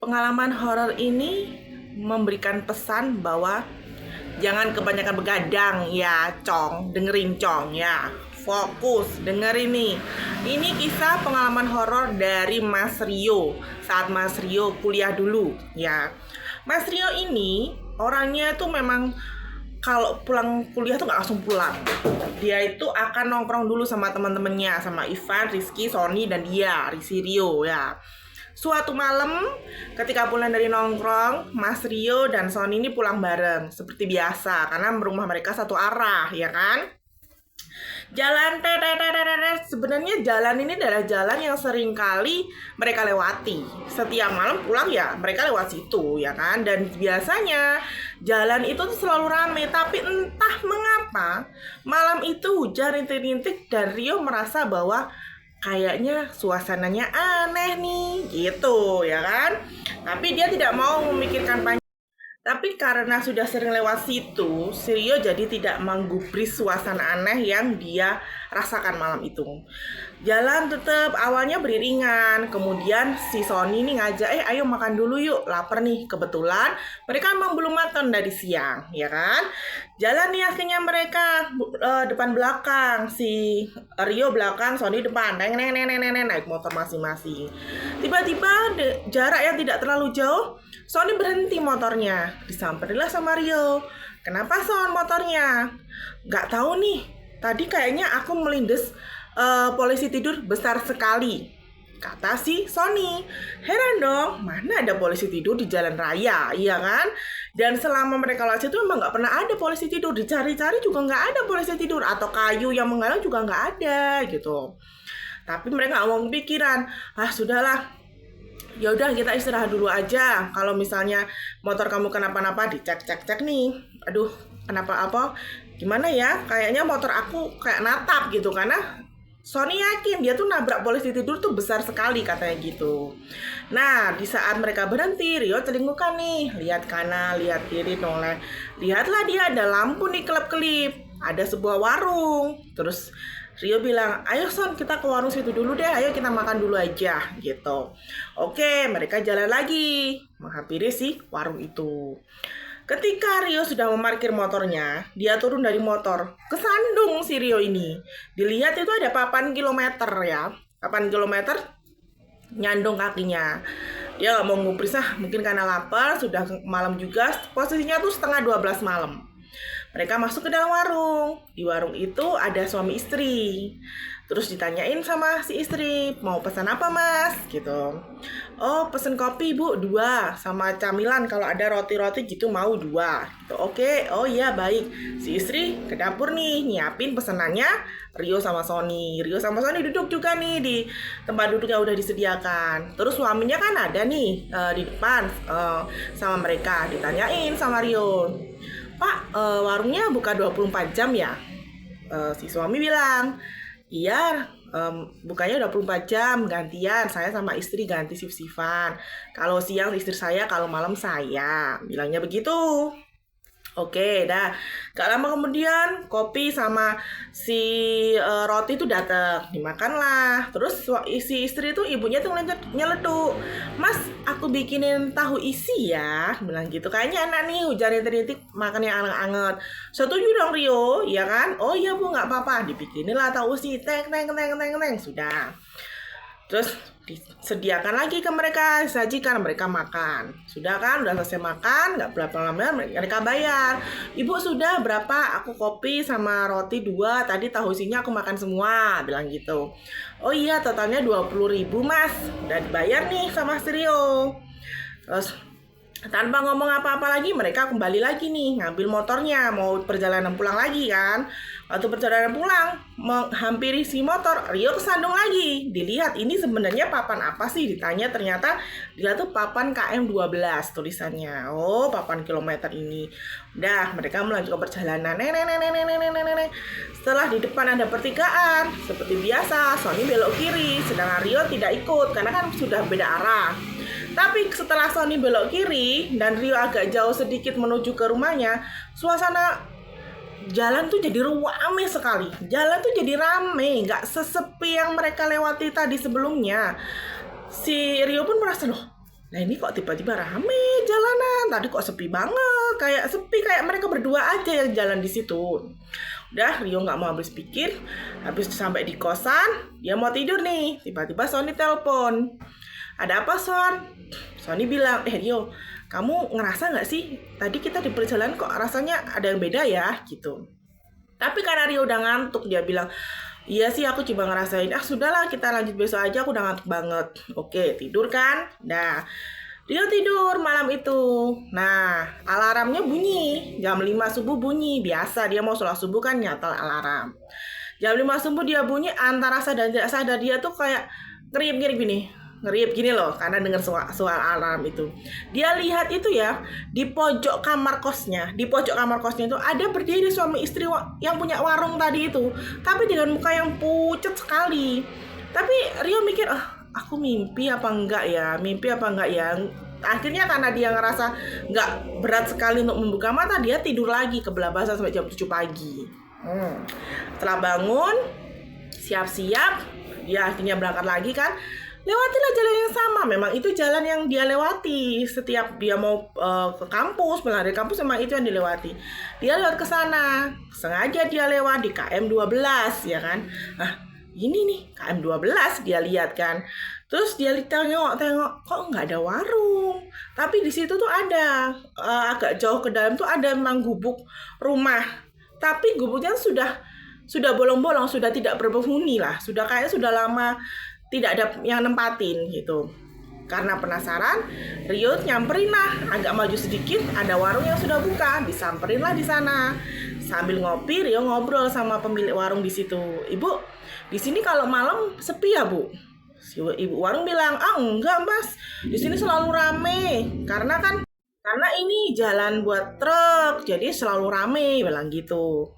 Pengalaman horor ini memberikan pesan bahwa jangan kebanyakan begadang ya, Cong. Dengerin, Cong, ya. Fokus, dengerin nih. Ini kisah pengalaman horor dari Mas Rio saat Mas Rio kuliah dulu, ya. Mas Rio ini orangnya tuh memang kalau pulang kuliah tuh nggak langsung pulang. Dia itu akan nongkrong dulu sama teman-temannya, sama Ivan, Rizky, Sony, dan dia, si Rio, ya. Suatu malam, ketika pulang dari nongkrong, Mas Rio dan Sony ini pulang bareng seperti biasa karena rumah mereka satu arah, ya kan? Jalan sebenarnya jalan ini adalah jalan yang sering kali mereka lewati. Setiap malam pulang ya mereka lewat situ, ya kan? Dan biasanya jalan itu tuh selalu rame, tapi entah mengapa malam itu hujan rintik-rintik dan Rio merasa bahwa kayaknya suasananya aneh nih, gitu, ya kan? Tapi dia tidak mau memikirkan panjang. Tapi karena sudah sering lewat situ, si Rio jadi tidak menggubris suasana aneh yang dia rasakan malam itu. Jalan tetap awalnya beriringan, kemudian si Sony ini ngajak, ayo makan dulu yuk, lapar nih. Kebetulan mereka memang belum makan dari siang, ya kan? Jalan nih akhirnya mereka depan belakang, si Rio belakang, Sony depan, naik motor masing-masing. Tiba-tiba jarak yang tidak terlalu jauh, Sony berhenti motornya, disamperilah sama Rio. Kenapa Son motornya? Gak tahu nih, tadi kayaknya aku melindes polisi tidur besar sekali, kata si Sony. Heran dong, mana ada polisi tidur di jalan raya, iya kan? Dan selama mereka lewat situ memang gak pernah ada polisi tidur. Dicari-cari juga gak ada polisi tidur, atau kayu yang menghalang juga gak ada gitu. Tapi mereka gak mau kepikiran, sudahlah, ya udah kita istirahat dulu aja. Kalau misalnya motor kamu kenapa-napa, dicek nih. Aduh, kenapa apa? Gimana ya? Kayaknya motor aku kayak natap gitu, karena Sony yakin dia tuh nabrak polisi tidur tuh besar sekali, katanya gitu. Nah, di saat mereka berhenti, Rio celingkukan nih, lihat kanan, lihat kiri, noleh. Lihatlah dia ada lampu nih kelap-kelip, ada sebuah warung. Terus Rio bilang, ayo Son, kita ke warung situ dulu deh, ayo kita makan dulu aja, gitu. Oke, mereka jalan lagi, menghampiri si warung itu. Ketika Rio sudah memarkir motornya, dia turun dari motor, kesandung si Rio ini. Dilihat itu ada papan kilometer, ya, papan kilometer nyandung kakinya. Dia gak mau ngupris, mungkin karena lapar, sudah malam juga, posisinya tuh setengah 12 malam. Mereka masuk ke dalam warung. Di warung itu ada suami istri. Terus ditanyain sama si istri, mau pesan apa mas? Gitu. Oh, pesen kopi bu, 2. Sama camilan, kalau ada roti-roti gitu mau 2. Gitu. Oke, oh iya baik. Si istri ke dapur nih, nyiapin pesenannya Rio sama Sony. Rio sama Sony duduk juga nih di tempat duduk yang udah disediakan. Terus suaminya kan ada nih di depan sama mereka. Ditanyain sama Rio, Pak, warungnya buka 24 jam ya? Si suami bilang, iya, bukanya 24 jam, gantian. Saya sama istri ganti shift-shiftan. Kalau siang istri saya, kalau malam saya. Bilangnya begitu. Oke, dah. Gak lama kemudian kopi sama si roti itu datang, dimakanlah. Terus si istri itu ibunya tuh nyeletuk, Mas, aku bikinin tahu isi ya, bilang gitu. Kayaknya enak nih hujan rintik-rintik makan yang anget-anget. Setuju dong Rio, ya kan? Oh iya bu, nggak apa-apa. Dibikinilah tahu isi, teng, sudah. Terus disediakan lagi ke mereka, disajikan, mereka makan. Sudah kan, udah selesai makan, nggak berapa lama mereka bayar. Ibu sudah berapa? Aku kopi sama roti 2, tadi tahu isinya aku makan semua, bilang gitu. Oh iya, totalnya 20.000 mas, udah dibayar nih sama Rio. Terus tanpa ngomong apa-apa lagi, mereka kembali lagi nih, ngambil motornya, mau perjalanan pulang lagi kan. Waktu perjalanan pulang, menghampiri si motor, Rio kesandung lagi. Dilihat, ini sebenarnya papan apa sih? Ditanya, ternyata dilihat tuh papan KM12 tulisannya. Oh, papan kilometer ini. Udah, mereka melanjutkan perjalanan. Setelah di depan ada pertigaan, seperti biasa, Sony belok kiri, sedangkan Rio tidak ikut, karena kan sudah beda arah. Tapi setelah Sony belok kiri dan Rio agak jauh sedikit menuju ke rumahnya, suasana jalan tuh jadi ramai sekali. Jalan tuh jadi rame, gak sesepi yang mereka lewati tadi sebelumnya. Si Rio pun merasa, loh, Nah ini kok tiba-tiba rame jalanan. Tadi kok sepi banget, kayak mereka berdua aja yang jalan di situ. Udah, Rio nggak mau habis pikir. Habis sampai di kosan, dia mau tidur nih. Tiba-tiba Sony telepon. Ada apa, Son? Sony bilang, Rio, kamu ngerasa nggak sih tadi kita di perjalanan kok rasanya ada yang beda ya gitu. Tapi karena Rio udah ngantuk, dia bilang, iya sih aku coba ngerasain. Sudahlah kita lanjut besok aja, aku udah ngantuk banget. Oke, tidur kan? Nah, Rio tidur malam itu. Nah, alarmnya bunyi. Jam 5 subuh bunyi. Biasa dia mau sholat subuh kan nyatal alarm. Jam 5 subuh dia bunyi, antara sadar dan tidak sadar dia tuh kayak ngerip-ngerip gini. Ngerip gini loh, karena dengar suara alarm itu. Dia lihat itu ya, di pojok kamar kosnya. Di pojok kamar kosnya itu ada berdiri suami istri yang punya warung tadi itu. Tapi dengan muka yang pucat sekali. Tapi Rio mikir, aku mimpi apa enggak ya? Mimpi apa enggak ya? Akhirnya karena dia ngerasa nggak berat sekali untuk membuka mata, dia tidur lagi kebelabasan sampai jam 7 pagi. Setelah bangun, siap-siap, dia akhirnya berangkat lagi kan. Lewatilah jalan yang sama. Memang itu jalan yang dia lewati setiap dia mau ke kampus, pulang dari kampus, memang itu yang dilewati. Dia lewat ke sana, sengaja dia lewat di KM 12 ya kan. Nah, ini nih KM 12 dia lihat kan. Terus dia tengok, kok nggak ada warung. Tapi di situ tuh ada agak jauh ke dalam tuh ada memang gubuk rumah. Tapi gubuknya sudah bolong-bolong, sudah tidak berpenghuni lah. Kayaknya sudah lama tidak ada yang nempatin gitu. Karena penasaran, Rio nyamperin lah, agak maju sedikit, ada warung yang sudah buka, disamperin lah di sana. Sambil ngopi, Rio ngobrol sama pemilik warung di situ. Ibu, di sini kalau malam sepi ya, Bu? Si ibu warung bilang, enggak Mas, di sini selalu rame. Karena ini jalan buat truk, jadi selalu rame, bilang gitu.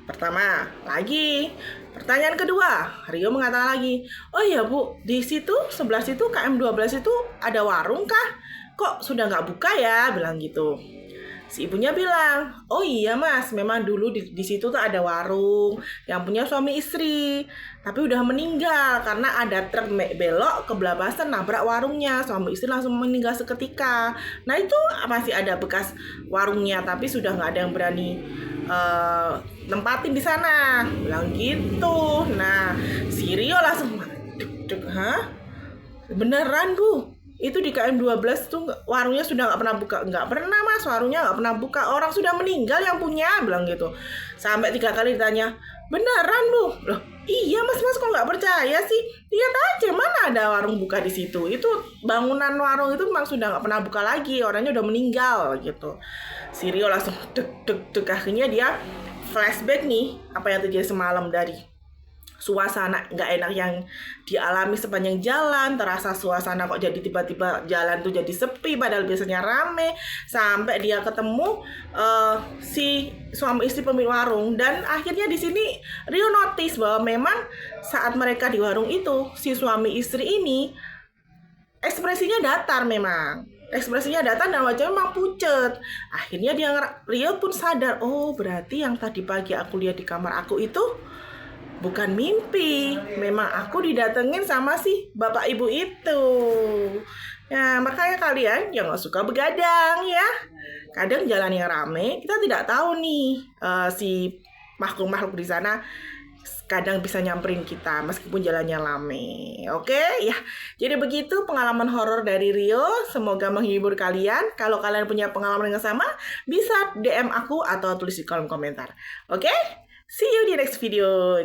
Pertama, lagi pertanyaan kedua, Rio mengatakan lagi, oh iya Bu, di situ sebelah situ KM 12 itu ada warung kah? Kok sudah nggak buka ya? Bilang gitu. Si ibunya bilang, oh iya Mas, memang dulu di situ tuh ada warung yang punya suami istri, tapi udah meninggal karena ada truk belok kebelabasan nabrak warungnya, suami istri langsung meninggal seketika. Nah itu masih ada bekas warungnya, tapi sudah nggak ada yang berani nempatin di sana, bilang gitu. Nah, si Rio langsung beneran Bu? Itu di KM 12 tuh warungnya sudah nggak pernah buka. Nggak pernah Mas, warungnya nggak pernah buka. Orang sudah meninggal yang punya, bilang gitu. Sampai 3 kali ditanya, beneran Bu? Loh, iya Mas kok nggak percaya sih? Lihat aja mana ada warung buka di situ. Itu bangunan warung itu memang sudah nggak pernah buka lagi. Orangnya udah meninggal gitu. Si Rio langsung deg. Akhirnya dia flashback nih apa yang terjadi semalam, dari suasana nggak enak yang dialami sepanjang jalan. Terasa suasana kok jadi tiba-tiba jalan tuh jadi sepi padahal biasanya rame. Sampai dia ketemu si suami istri pemilik warung. Dan akhirnya di sini Rio notice bahwa memang saat mereka di warung itu, si suami istri ini ekspresinya datar memang. Ekspresinya datar dan wajahnya memang pucet. Akhirnya Rio pun sadar, oh berarti yang tadi pagi aku lihat di kamar aku itu bukan mimpi. Memang aku didatengin sama si bapak ibu itu. Ya, makanya kalian jangan suka begadang ya. Kadang jalan yang rame, kita tidak tahu nih si makhluk-makhluk di sana kadang bisa nyamperin kita meskipun jalannya rame. Oke ya, jadi begitu pengalaman horor dari Rio. Semoga menghibur kalian. Kalau kalian punya pengalaman yang sama, bisa DM aku atau tulis di kolom komentar. Oke, see you di next video.